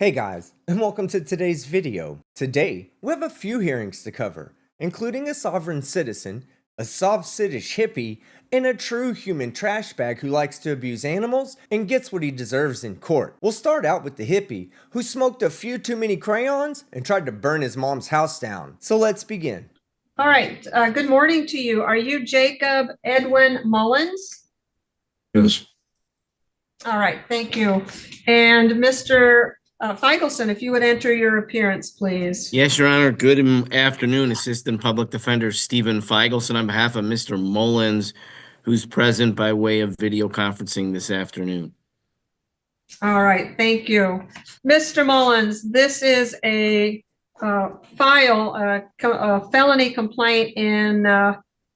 Hey guys, and welcome to today's video. Today, we have a few hearings to cover, including a sovereign citizen, a soft-Siddish hippie, and a true human trash bag who likes to abuse animals and gets what he deserves in court. We'll start out with the hippie, who smoked a few too many crayons and tried to burn his mom's house down. So let's begin. All right, good morning to you. Are you Jacob Edwin Mullins? Yes. All right, thank you. And Mr. Feigelson, if you would enter your appearance, please. Yes, Your Honor. Good afternoon, Assistant Public Defender Stephen Feigelson on behalf of Mr. Mullins, who's present by way of video conferencing this afternoon. All right, thank you. Mr. Mullins, this is a felony complaint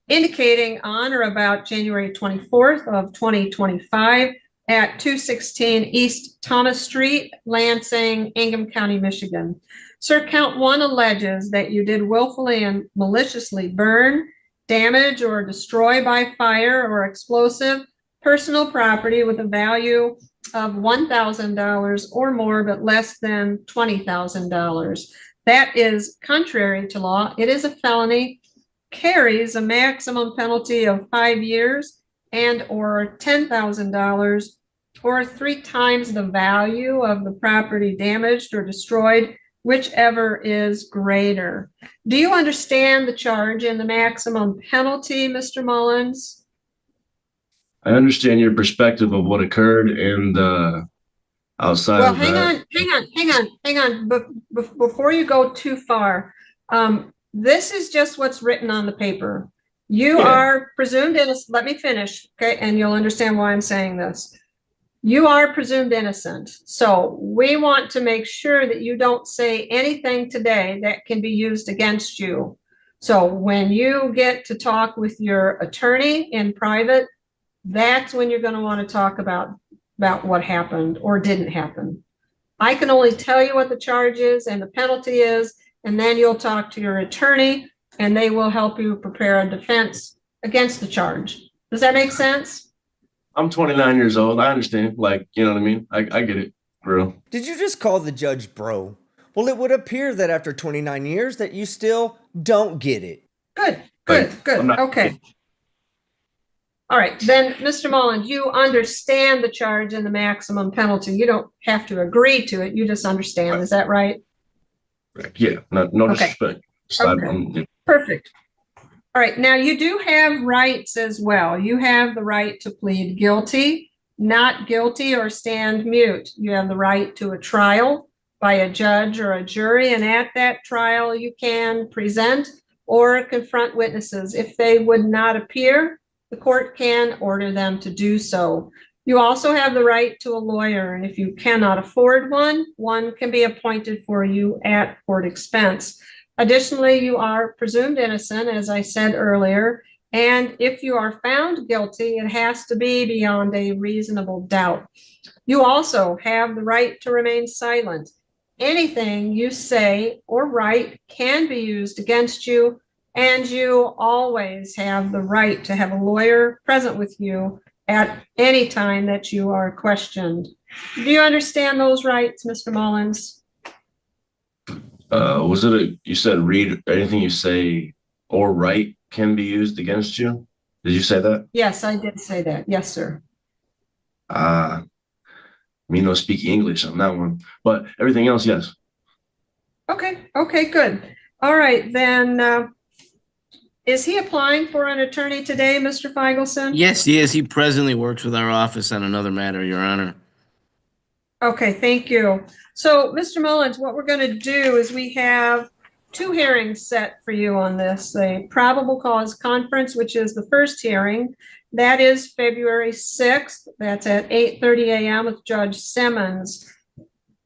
indicating on or about January 24th of 2025 at 216 East Thomas Street, Lansing, Ingham County, Michigan. Sir, count one alleges that you did willfully and maliciously burn, damage, or destroy by fire or explosive personal property with a value of $1,000 or more, but less than $20,000. That is contrary to law. It is a felony, carries a maximum penalty of 5 years and or $10,000 or 3 times the value of the property damaged or destroyed, whichever is greater. Do you understand the charge and the maximum penalty, Mr. Mullins? I understand your perspective of what occurred and outside Well, of hang on. Before you go too far, this is just what's written on the paper. You are presumed innocent. Let me finish, okay? And you'll understand why I'm saying this. You are presumed innocent. So we want to make sure that you don't say anything today that can be used against you. So when you get to talk with your attorney in private, that's when you're going to want to talk about what happened or didn't happen. I can only tell you what the charge is and the penalty is, and then you'll talk to your attorney and they will help you prepare a defense against the charge. Does that make sense? I'm 29 years old. I understand. Like, you know what I mean? I get it, bro. Did you just call the judge bro? Well, it would appear that after 29 years that you still don't get it. Good. Not- Okay. All right, then, Mr. Mullins, you understand the charge and the maximum penalty. You don't have to agree to it. You just understand. Is that right? Yeah, no Okay. disrespect. Okay. Perfect. All right, now you do have rights as well. You have the right to plead guilty, not guilty, or stand mute. You have the right to a trial by a judge or a jury, and at that trial you can present or confront witnesses. If they would not appear, the court can order them to do so. You also have the right to a lawyer, and if you cannot afford one, one can be appointed for you at court expense. Additionally, you are presumed innocent, as I said earlier, and if you are found guilty, it has to be beyond a reasonable doubt. You also have the right to remain silent. Anything you say or write can be used against you, and you always have the right to have a lawyer present with you at any time that you are questioned. Do you understand those rights, Mr. Mullins? You said read anything you say or write can be used against you? Did you say that? Yes, I did say that. Yes, sir. Me no speak English on that one, but everything else, yes. Okay, good. All right, then, is he applying for an attorney today, Mr. Feigelson? Yes, he is. He presently works with our office on another matter, Your Honor. Okay, thank you. So, Mr. Mullins, what we're going to do is we have 2 hearings set for you on this. A probable cause conference, which is the first hearing. That is February 6th. That's at 8:30 a.m. with Judge Simmons.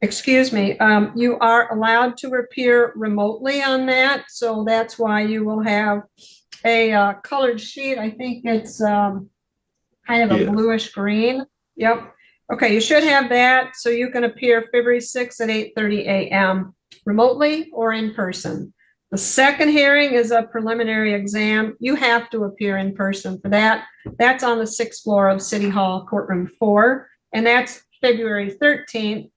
Excuse me. You are allowed to appear remotely on that. So that's why you will have a colored sheet. I think it's kind of a bluish green. Yep. Okay, you should have that, so you can appear February 6th at 8:30 a.m. remotely or in person. The second hearing is a preliminary exam. You have to appear in person for that. That's on the 6th floor of City Hall, courtroom 4, and that's February 13th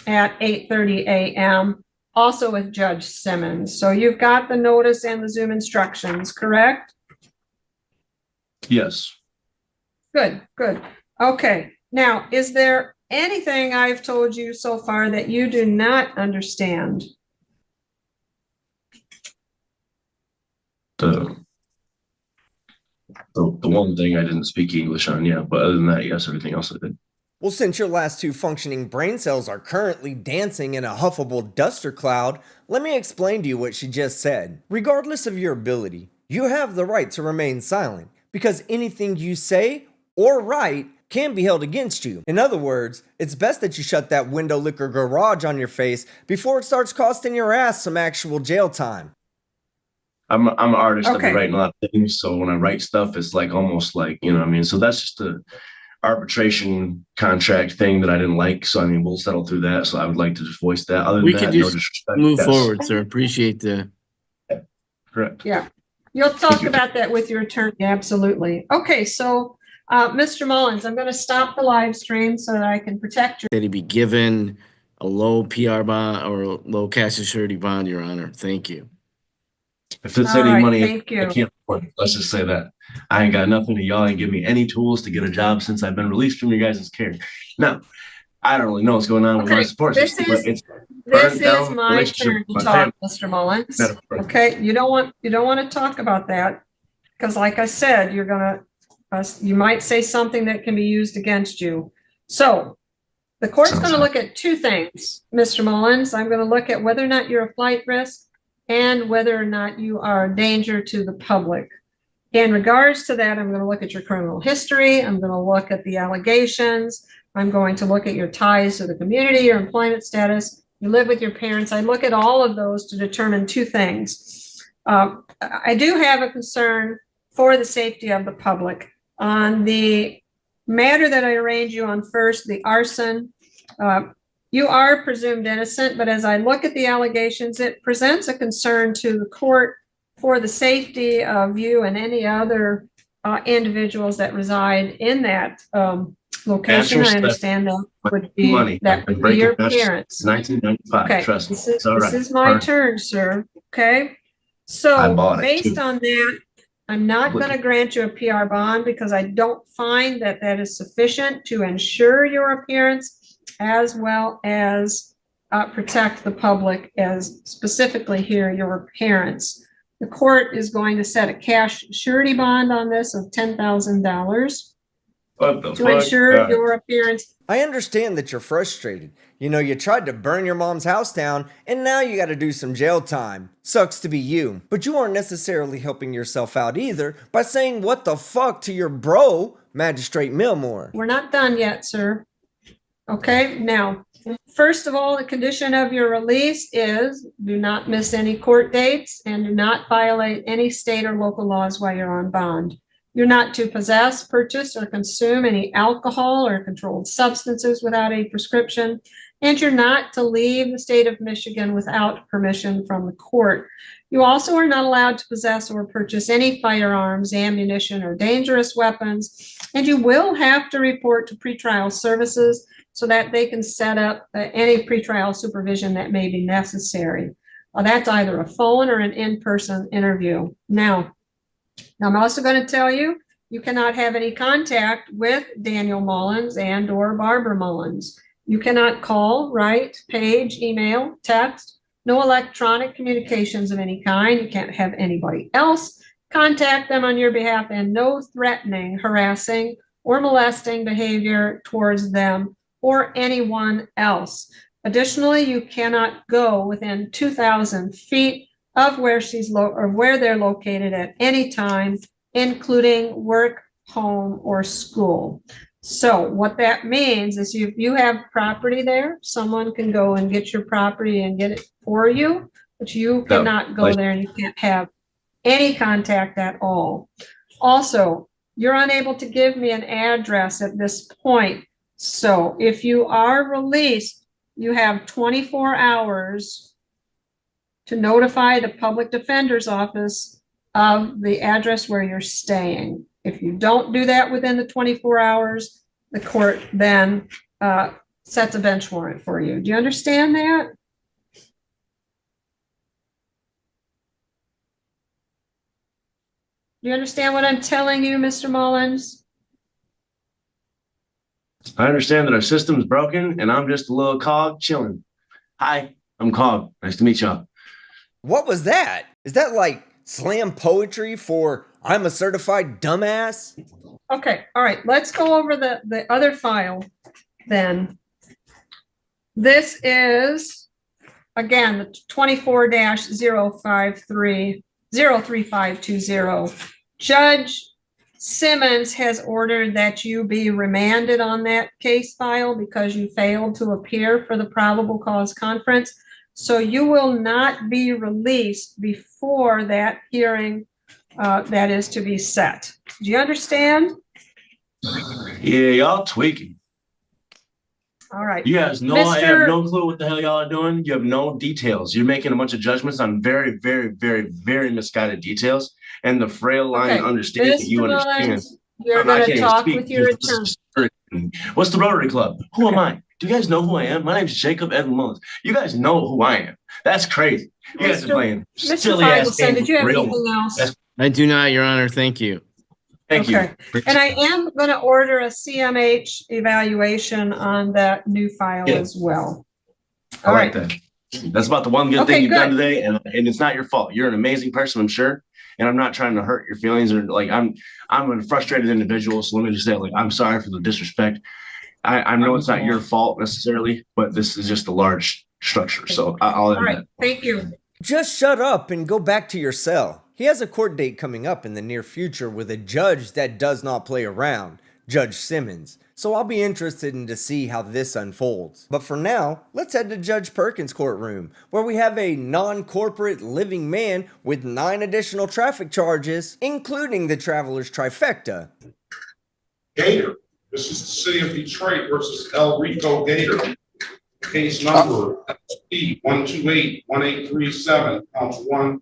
at 8:30 a.m., also with Judge Simmons. So you've got the notice and the Zoom instructions, correct? Yes. Good, good. Okay. Now, is there anything I've told you so far that you do not understand? The one thing I didn't speak English on, yeah. But other than that, yes, everything else I did. Well, since your last two functioning brain cells are currently dancing in a huffable duster cloud, let me explain to you what she just said. Regardless of your ability, you have the right to remain silent, because anything you say or write can be held against you. In other words, it's best that you shut that window liquor garage on your face before it starts costing your ass some actual jail time. I'm an artist. I've Okay. been writing a lot of things, so when I write stuff, it's like almost like, you know what I mean? So that's just a arbitration contract thing that I didn't like. So I mean, we'll settle through that. So I would like to just voice that. Other than We that, could no just disrespect. move Yes. forward, sir. Appreciate the. Correct. Yeah. You'll talk you. about that with your attorney. Absolutely. Okay. So, Mr. Mullins, I'm going to stop the live stream so that I can protect your. That he be given a low PR bond or a low cash surety bond, Your Honor. Thank you. If it's All any right, money, thank you. I can't afford it. Let's just say that. I ain't got nothing, and y'all ain't give me any tools to get a job since I've been released from your guys' care. Now, I don't really know what's going on with my support system, but it's This down is the my relationship turn with to my talk, family. Mr. Mullins. Metaphor. Okay, you don't want to talk about that because, like I said, you're gonna you might say something that can be used against you. So the court's Sounds going to hot. look at two things, Mr. Mullins. I'm going to look at whether or not you're a flight risk and whether or not you are a danger to the public. In regards to that, I'm going to look at your criminal history. I'm going to look at the allegations. I'm going to look at your ties to the community, your employment status. You live with your parents. I look at all of those to determine two things. I do have a concern for the safety of the public. On the matter that I arraigned you on first, the arson, you are presumed innocent, but as I look at the allegations, it presents a concern to the court for the safety of you and any other individuals that reside in that location. I understand that would be Money. that would be your parents. 1995. Okay, Trust me. this is, It's all right. this is my turn, sir. Okay, I so bought it, based too. on that, I'm not Look going to grant you a PR bond because I don't find that that is sufficient to ensure your appearance as well as protect the public, as specifically here your parents. The court is going to set a cash surety bond on this of $10,000 What the to fuck? ensure your appearance. I understand that you're frustrated. You know, you tried to burn your mom's house down, and now you gotta do some jail time. Sucks to be you. But you aren't necessarily helping yourself out either by saying what the fuck to your bro, Magistrate Millmore. We're not done yet, sir. Okay, now, first of all, the condition of your release is do not miss any court dates and do not violate any state or local laws while you're on bond. You're not to possess, purchase, or consume any alcohol or controlled substances without a prescription, and you're not to leave the state of Michigan without permission from the court. You also are not allowed to possess or purchase any firearms, ammunition, or dangerous weapons, and you will have to report to pretrial services so that they can set up any pretrial supervision that may be necessary. That's either a phone or an in-person interview. Now, I'm also going to tell you, you cannot have any contact with Daniel Mullins and or Barbara Mullins. You cannot call, write, page, email, text, no electronic communications of any kind. You can't have anybody else contact them on your behalf, and no threatening, harassing, or molesting behavior towards them or anyone else. Additionally, you cannot go within 2,000 feet of where where they're located at any time, including work, home, or school. So what that means is if you have property there, someone can go and get your property and get it for you, but you cannot go there and you can't have any contact at all. Also, you're unable to give me an address at this point. So if you are released, you have 24 hours to notify the public defender's office of the address where you're staying. If you don't do that within the 24 hours, the court then sets a bench warrant for you. Do you understand that? Do you understand what I'm telling you, Mr. Mullins? I understand that our system's broken and I'm just a little cog chilling. Hi, I'm Cog. Nice to meet y'all. What was that? Is that like slam poetry for I'm a certified dumbass? Okay, all right, let's go over the other file then. This is, again, the 24-03520. Judge Simmons has ordered that you be remanded on that case file because you failed to appear for the probable cause conference. So you will not be released before that hearing that is to be set. Do you understand? Yeah, y'all tweaking. All right. You guys know I have no clue what the hell y'all are doing. You have no details. You're making a bunch of judgments on very, very, very, very misguided details. And the frail line understanding that you understand. You're going to talk with your attorney. What's the Rotary Club? Who am I? Do you guys know who I am? My name is Jacob Evan Mullins. You guys know who I am. That's crazy. You guys are playing silly ass games. Did you have anything else? I do not, Your Honor. Thank you. Thank you. And I am going to order a CMH evaluation on that new file as well. I like that. That's about the one good thing you've done today, and it's not your fault. You're an amazing person, I'm sure, and I'm not trying to hurt your feelings or like I'm a frustrated individual. So let me just say, like, I'm sorry for the disrespect. I know it's not your fault necessarily, but this is just a large structure. So I'll end that. Thank you. Just shut up and go back to your cell. He has a court date coming up in the near future with a judge that does not play around, Judge Simmons. So I'll be interested in to see how this unfolds. But for now, let's head to Judge Perkins' courtroom, where we have a non-corporate living man with 9 additional traffic charges, including the traveler's trifecta. Gator, this is the City of Detroit versus El Rico Gator. Case number SP 128-1837, counts 1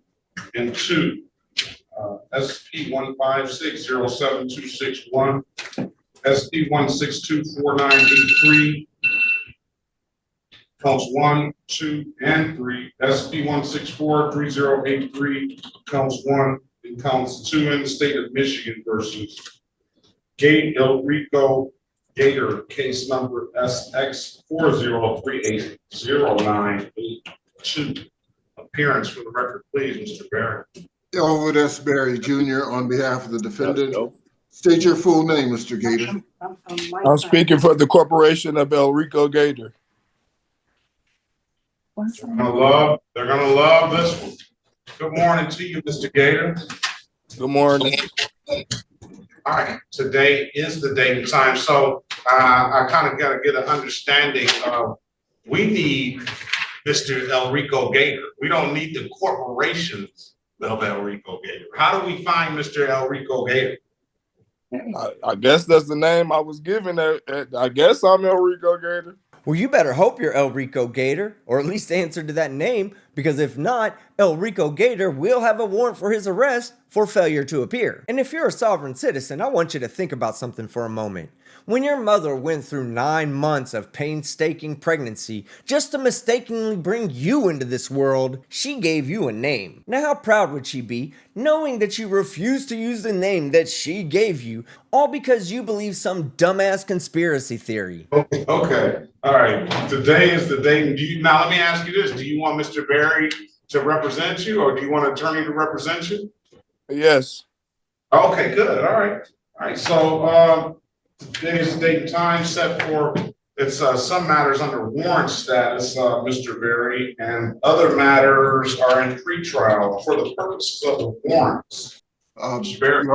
and 2. SP 156-07261, SP 162-4983, counts 1, 2, and 3. SP 164-3083, counts 1 and counts 2 in the state of Michigan versus Gate El Rico Gator, case number SX 40380982. Appearance for the record, please, Mr. Barrett. Elwood S. Berry Jr. on behalf of the defendant. State your full name, Mr. Gator. I'm speaking for the corporation of El Rico Gator. They're gonna love this one. Good morning to you, Mr. Gator. Good morning. All right, today is the date and time. So I kind of got to get an understanding of, we need Mr. El Rico Gator. We don't need the corporations of El Rico Gator. How do we find Mr. El Rico Gator? I guess that's the name I was given. I guess I'm El Rico Gator. Well, you better hope you're El Rico Gator, or at least answer to that name, because if not, El Rico Gator will have a warrant for his arrest for failure to appear. And if you're a sovereign citizen, I want you to think about something for a moment. When your mother went through 9 months of painstaking pregnancy just to mistakenly bring you into this world, she gave you a name. Now how proud would she be knowing that you refused to use the name that she gave you, all because you believe some dumbass conspiracy theory? Okay, all right. Today is the day. Now let me ask you this. Do you want Mr. Berry to represent you, or do you want an attorney to represent you? Yes. Okay, good. All right. So today's date and time set for, it's some matters under warrant status, Mr. Berry, and other matters are in pretrial for the purposes of the warrants. Mr. Berry.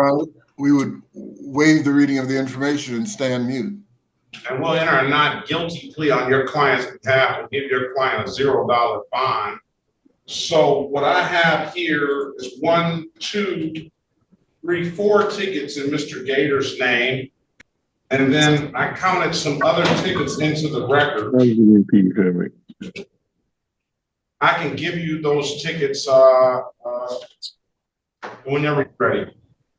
We would waive the reading of the information and stand mute. And we'll enter a not guilty plea on your client's behalf and give your client a $0 bond. So what I have here is 1, 2, 3, 4 tickets in Mr. Gator's name. And then I counted some other tickets into the record. I can give you those tickets whenever you're ready.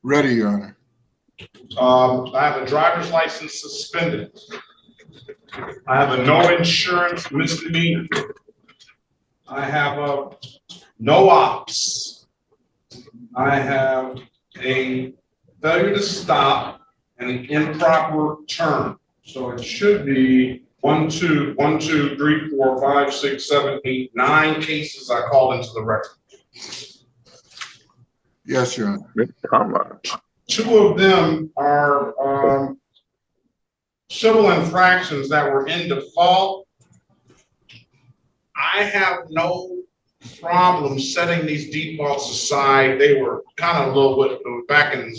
Ready, Your Honor. I have a driver's license suspended. I have a no insurance misdemeanor. I have a no ops. I have a failure to stop and an improper turn. So it should be 1, 2, 3, 4, 5, 6, 7, 8, 9 cases I called into the record. Yes, Your Honor. 2 of them are civil infractions that were in default. I have no problem setting these defaults aside. They were kind of a little bit back in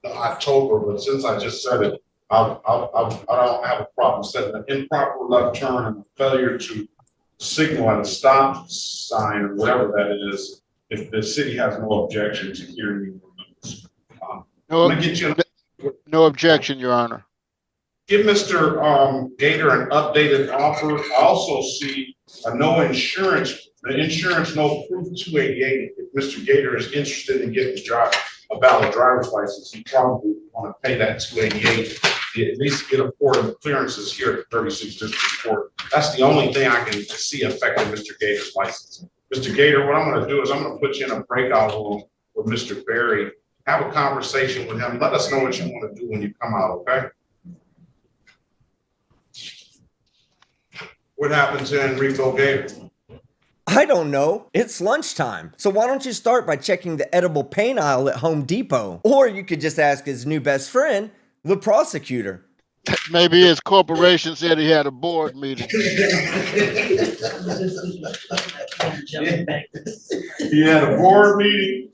October, but since I just said it, I don't have a problem setting an improper left turn and a failure to signal at a stop sign or whatever that is, if the city has no objection to hearing those. No objection, Your Honor. Give Mr. Gator an updated offer. I also see a no insurance, the insurance no proof 288. If Mr. Gator is interested in getting a valid driver's license, he probably want to pay that 288. At least get a port of clearances here at 36 District Court. That's the only thing I can see affecting Mr. Gator's license. Mr. Gator, what I'm going to do is I'm going to put you in a breakout room with Mr. Berry. Have a conversation with him. Let us know what you want to do when you come out, okay? What happened to Enrico Gator? I don't know. It's lunchtime. So why don't you start by checking the edible paint aisle at Home Depot? Or you could just ask his new best friend, the prosecutor. Maybe his corporation said he had a board meeting. He had a board meeting.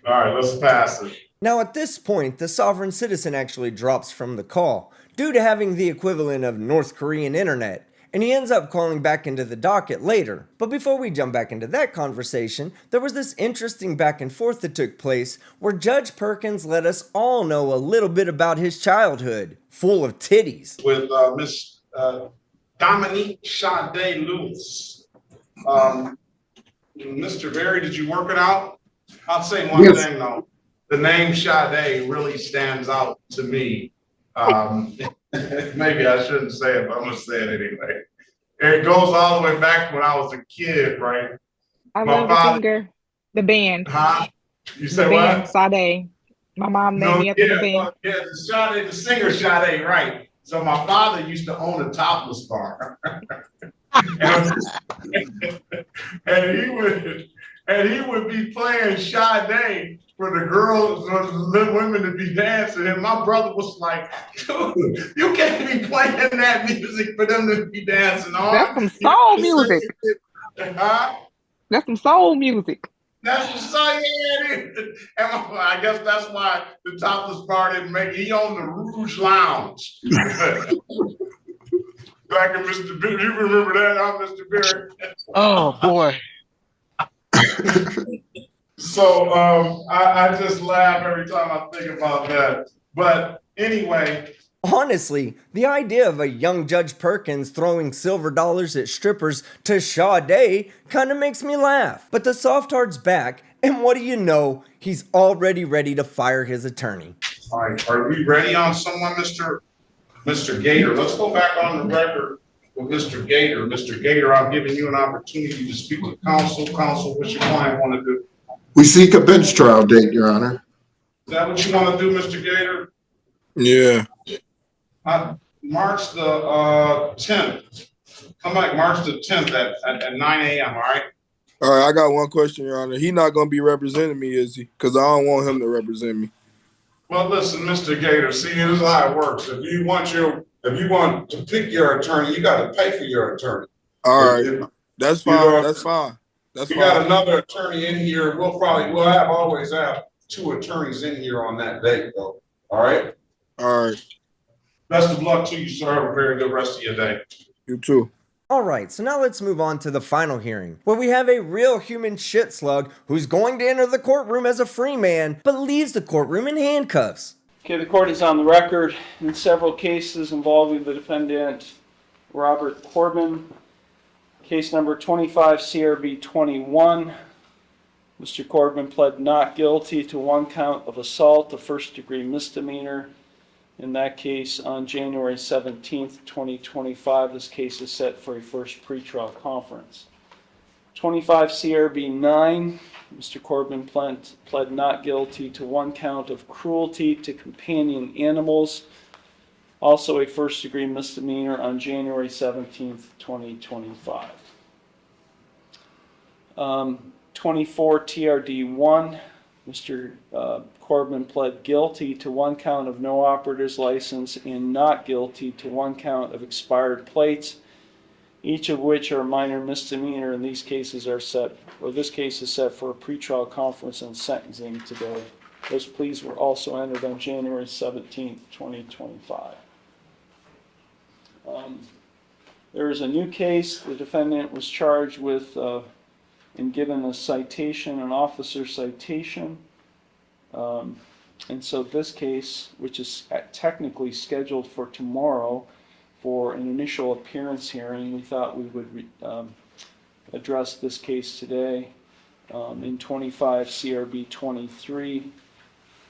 All right, let's pass it. Now at this point, the sovereign citizen actually drops from the call due to having the equivalent of North Korean internet, and he ends up calling back into the docket later. But before we jump back into that conversation, there was this interesting back and forth that took place where Judge Perkins let us all know a little bit about his childhood, full of titties. With Miss Dominique Sade Lewis. Mr. Berry, did you work it out? I'll say one thing though. The name Sade really stands out to me. Maybe I shouldn't say it, but I'm gonna say it anyway. It goes all the way back when I was a kid, right? I love the singer, the band. Huh? You said what? Sade. Sade. My mom named me after the band. Yeah, the singer Sade, right. So my father used to own a topless bar. and he would be playing Sade for the girls or the women to be dancing. And my brother was like, dude, you can't be playing that music for them to be dancing on. That's some soul music. Huh? That's some soul music. That's the song, yeah, it is. And I guess that's why the topless bar didn't make it. He owned the Rouge Lounge. Back in Mr. Berry, you remember that, huh, Mr. Berry? Oh boy. So I just laugh every time I think about that. But anyway. Honestly, the idea of a young Judge Perkins throwing silver dollars at strippers to Sade kind of makes me laugh. But the soft heart's back, and what do you know? He's already ready to fire his attorney. All right, are we ready on someone, Mr. Gator? Let's go back on the record with Mr. Gator. Mr. Gator, I'm giving you an opportunity to speak to counsel. Counsel, what's your client want to do? We seek a bench trial date, Your Honor. Is that what you want to do, Mr. Gator? Yeah. March the 10th. Come back March the 10th at 9 a.m., all right? All right, I got one question, Your Honor. He not going to be representing me, is he? Because I don't want him to represent me. Well, listen, Mr. Gator, see, this is how it works. If you want to pick your attorney, you got to pay for your attorney. All right, that's fine. That's fine. That's fine. We got another attorney in here. We'll always have 2 attorneys in here on that date, though. All right? All right. Best of luck to you, sir. Have a very good rest of your day. You too. Alright, so now let's move on to the final hearing, where we have a real human shit slug who's going to enter the courtroom as a free man, but leaves the courtroom in handcuffs. Okay, the court is on the record in several cases involving the defendant Robert Corbin. Case number 25 CRB 21. Mr. Corbin pled not guilty to 1 count of assault, a first-degree misdemeanor, In that case, on January 17th, 2025, this case is set for a first pretrial conference. 25 CRB 9, Mr. Corbin pled not guilty to one count of cruelty to companion animals, also a first-degree misdemeanor on January 17th, 2025. 24 TRD 1, Mr. Corbin pled guilty to one count of no operator's license and not guilty to one count of expired plates, each of which are minor misdemeanor, and these cases are set, or this case is set for a pretrial conference and sentencing today. Those pleas were also entered on January 17th, 2025. There is a new case. The defendant was charged with and given a citation, an officer citation. And so this case, which is technically scheduled for tomorrow for an initial appearance hearing, we thought we would address this case today. In 25 CRB 23,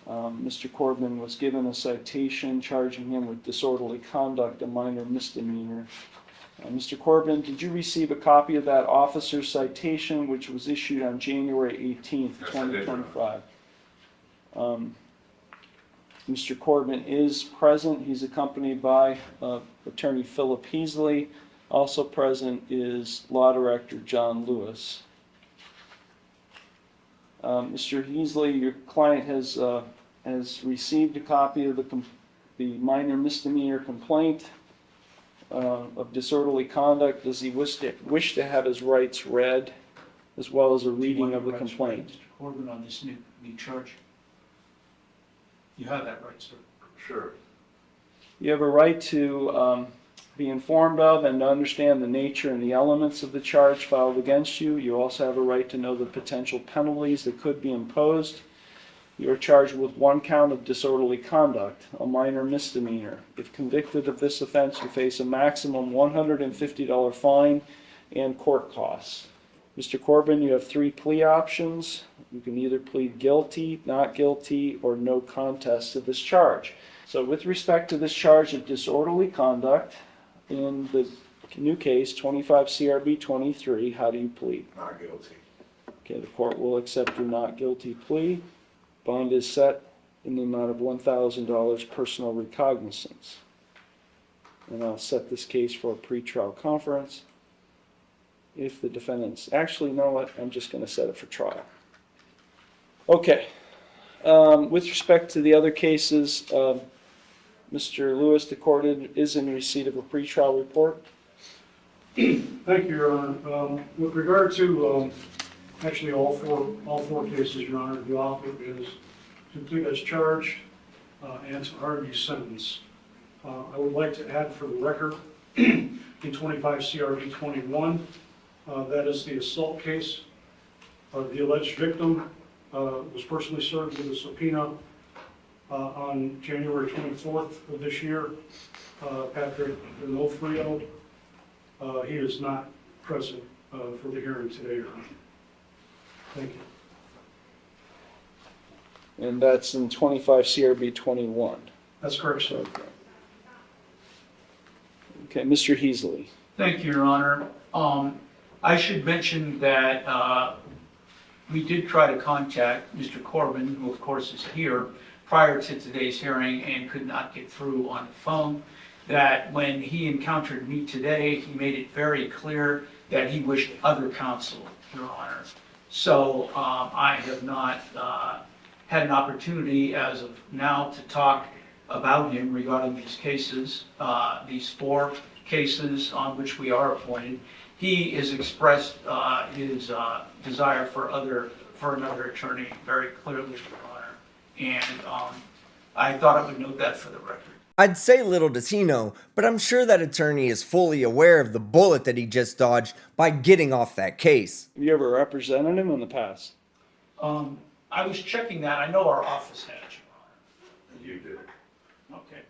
Mr. Corbin was given a citation charging him with disorderly conduct, a minor misdemeanor. Mr. Corbin, did you receive a copy of that officer's citation, which was issued on January 18th, 2025? Mr. Corbin is present. He's accompanied by Attorney Philip Heasley. Also present is Law Director John Lewis. Mr. Heasley, your client has received a copy of the minor misdemeanor complaint of disorderly conduct. Does he wish to have his rights read, as well as a reading of the complaint? Mr. Corbin, on this new charge, you have that right, sir. Sure. You have a right to be informed of and to understand the nature and the elements of the charge filed against you. You also have a right to know the potential penalties that could be imposed. You are charged with one count of disorderly conduct, a minor misdemeanor. If convicted of this offense, you face a maximum $150 fine and court costs. Mr. Corbin, you have 3 plea options. You can either plead guilty, not guilty, or no contest to this charge. So with respect to this charge of disorderly conduct, in the new case, 25 CRB 23, how do you plead? Not guilty. Okay, the court will accept your not guilty plea. Bond is set in the amount of $1,000 personal recognizance. And I'll set this case for a pretrial conference. If the defendants, actually, you know what, I'm just going to set it for trial. Okay. With respect to the other cases, Mr. Lewis, the court is in receipt of a pretrial report. Thank you, Your Honor. With regard to actually all four cases, Your Honor, the offer is to plead as charged and to argue sentence. I would like to add for the record in 25 CRB 21, that is the assault case. The alleged victim was personally served with a subpoena on January 24th of this year. Patrick D'Onofrio, he is not present for the hearing today, Your Honor. Thank you. And that's in 25 CRB 21. That's correct, sir. Okay, Mr. Heasley. Thank you, Your Honor. I should mention that we did try to contact Mr. Corbin, who of course is here, prior to today's hearing and could not get through on the phone. That when he encountered me today, he made it very clear that he wished other counsel, Your Honor. So I have not had an opportunity as of now to talk about him regarding these cases, these 4 cases on which we are appointed. He has expressed his desire for another attorney very clearly, Your Honor. And I thought I would note that for the record. I'd say little does he know, but I'm sure that attorney is fully aware of the bullet that he just dodged by getting off that case. Have you ever represented him in the past? I was checking that. I know our office had, Your Honor. You did. Okay.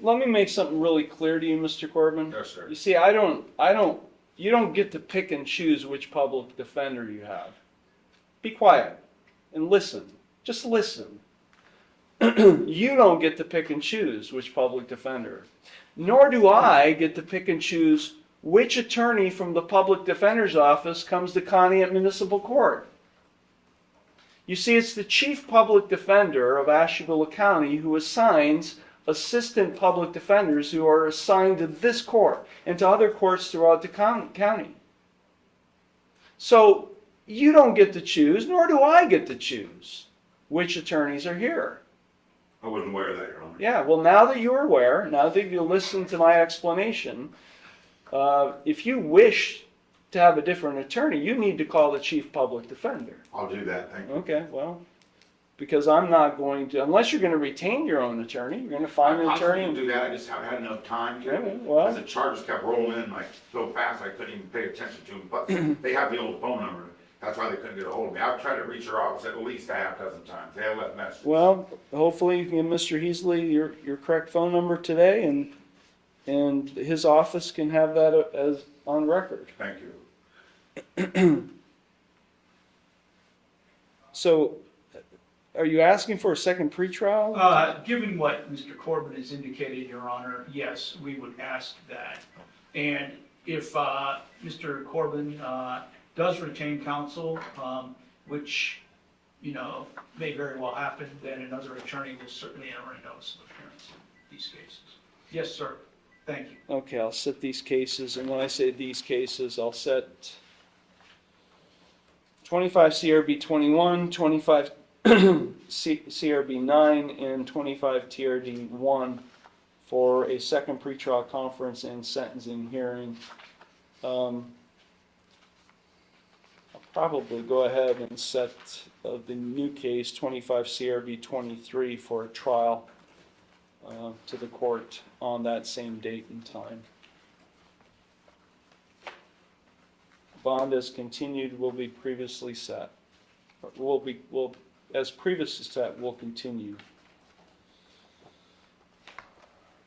Let me make something really clear to you, Mr. Corbin. Yes, sir. You see, you don't get to pick and choose which public defender you have. Be quiet and listen. Just listen. You don't get to pick and choose which public defender, nor do I get to pick and choose which attorney from the public defender's office comes to Conneaut Municipal Court. You see, it's the chief public defender of Ashtabula County who assigns assistant public defenders who are assigned to this court and to other courts throughout the county. So you don't get to choose, nor do I get to choose which attorneys are here. I wasn't aware of that, Your Honor. Yeah, well, now that you're aware, now that you listened to my explanation, if you wish to have a different attorney, you need to call the chief public defender. I'll do that, thank you. Okay, well, because I'm not going to, unless you're going to retain your own attorney, you're going to find an attorney. I was going to do that, I just haven't had enough time to. Yeah, well. As the charges kept rolling in like so fast, I couldn't even pay attention to them, but they have the old phone number. That's why they couldn't get a hold of me. I've tried to reach her office at least a half dozen times. They have left messages. Well, hopefully you can give Mr. Heasley your correct phone number today, and his office can have that as on record. Thank you. So, are you asking for a second pretrial? Given what Mr. Corbin has indicated, Your Honor, yes, we would ask that. And if Mr. Corbin does retain counsel, which, may very well happen, then another attorney will certainly enter a notice of appearance in these cases. Yes, sir. Thank you. Okay, I'll set these cases, and when I say these cases, I'll set 25 CRB 21, 25 CRB 9, and 25 TRD 1 for a second pretrial conference and sentencing hearing. I'll probably go ahead and set the new case, 25 CRB 23, for a trial to the court on that same date and time. Bond as continued will be previously set. As previously set, will continue.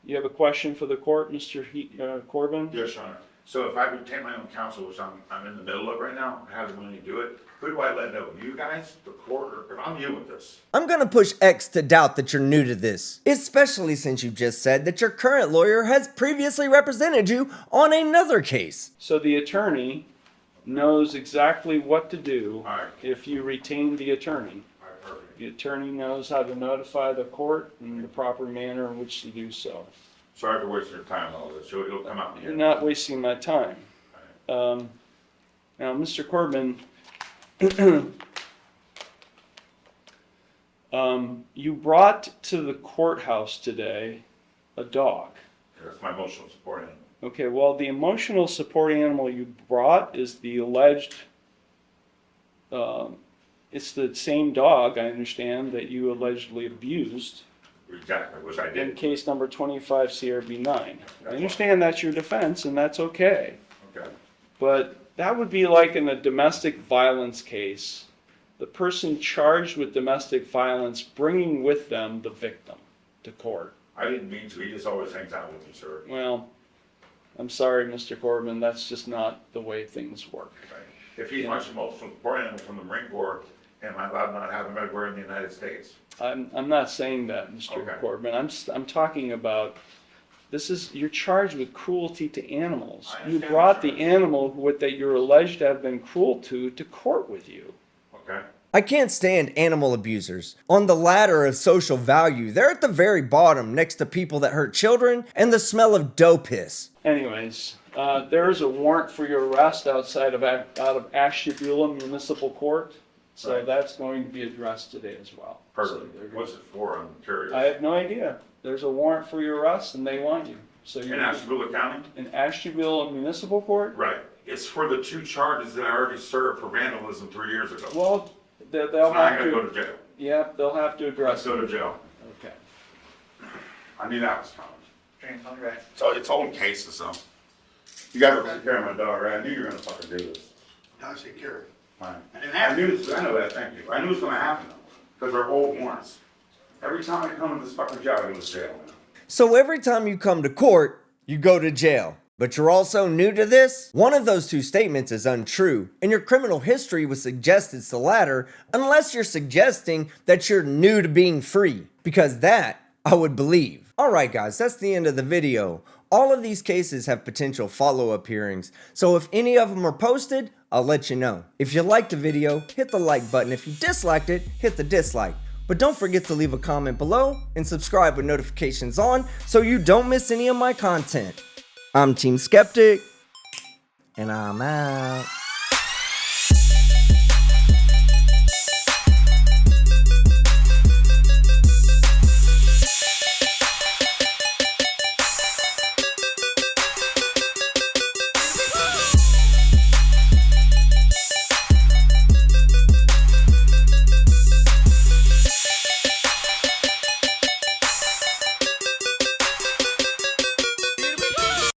You have a question for the court, Mr. Corbin? Yes, Your Honor. So if I retain my own counsel, which I'm in the middle of right now, how do I do it? Who do I let know? You guys, the court, or I'm new with this? I'm gonna push X to doubt that you're new to this, especially since you just said that your current lawyer has previously represented you on another case. So the attorney knows exactly what to do Right. if you retain the attorney. All right, perfect. The attorney knows how to notify the court in the proper manner in which to do so. Sorry for wasting your time on all this. So it'll come out in the You're end. not wasting my time. Now, Mr. Corbin, you brought to the courthouse today a dog. That's my emotional support animal. Okay, well, the emotional support animal you brought is the alleged, it's the same dog, I understand, that you allegedly abused Exactly, which I in did. case number 25 CRB 9. I understand that's your defense, and that's okay. Okay. But that would be like in a domestic violence case, the person charged with domestic violence bringing with them the victim to court. I didn't mean to. He just always hangs out with me, sir. Well, I'm sorry, Mr. Corbin, that's just not the way things work. Right. If he's my emotional support animal from the Marine Corps, am I allowed not to have him everywhere in the United States? I'm not saying that, Mr. Okay. Corbin. I'm talking about, you're charged with cruelty to animals. I You understand brought the the charge. animal that you're alleged to have been cruel to court with you. Okay. I can't stand animal abusers. On the ladder of social value, they're at the very bottom next to people that hurt children and the smell of dough piss. Anyways, there is a warrant for your arrest out of Ashtabula Municipal Court, so Right. that's going to be addressed today as well. So Perfect. they're What's it for? I'm curious. I have no idea. There's a warrant for your arrest, and they want you. So In you're Ashtabula County? in Ashtabula Municipal Court. Right. It's for the 2 charges that I already served for vandalism 3 years ago. Well, they'll So now I have gotta go to. to jail. Yeah, they'll have to Let's address go to it. jail. Okay. I knew that was coming. James, okay. So it's old cases, though. You gotta take care of my dog, right? I knew you were gonna fucking do this. I'll take care of it. Fine. I didn't I have knew this, I know that, thank you. I knew it was gonna happen, though, because they're old warrants. Every time I come to this fucking job, I go to jail now. So every time you come to court, you go to jail. But you're also new to this? One of those 2 statements is untrue, and your criminal history would suggest it's the latter, unless you're suggesting that you're new to being free. because that I would believe. Alright guys, that's the end of the video. All of these cases have potential follow-up hearings, so if any of them are posted, I'll let you know. If you liked the video, hit the like button. If you disliked it, hit the dislike. But don't forget to leave a comment below and subscribe with notifications on so you don't miss any of my content. I'm Team Skeptic, and I'm out.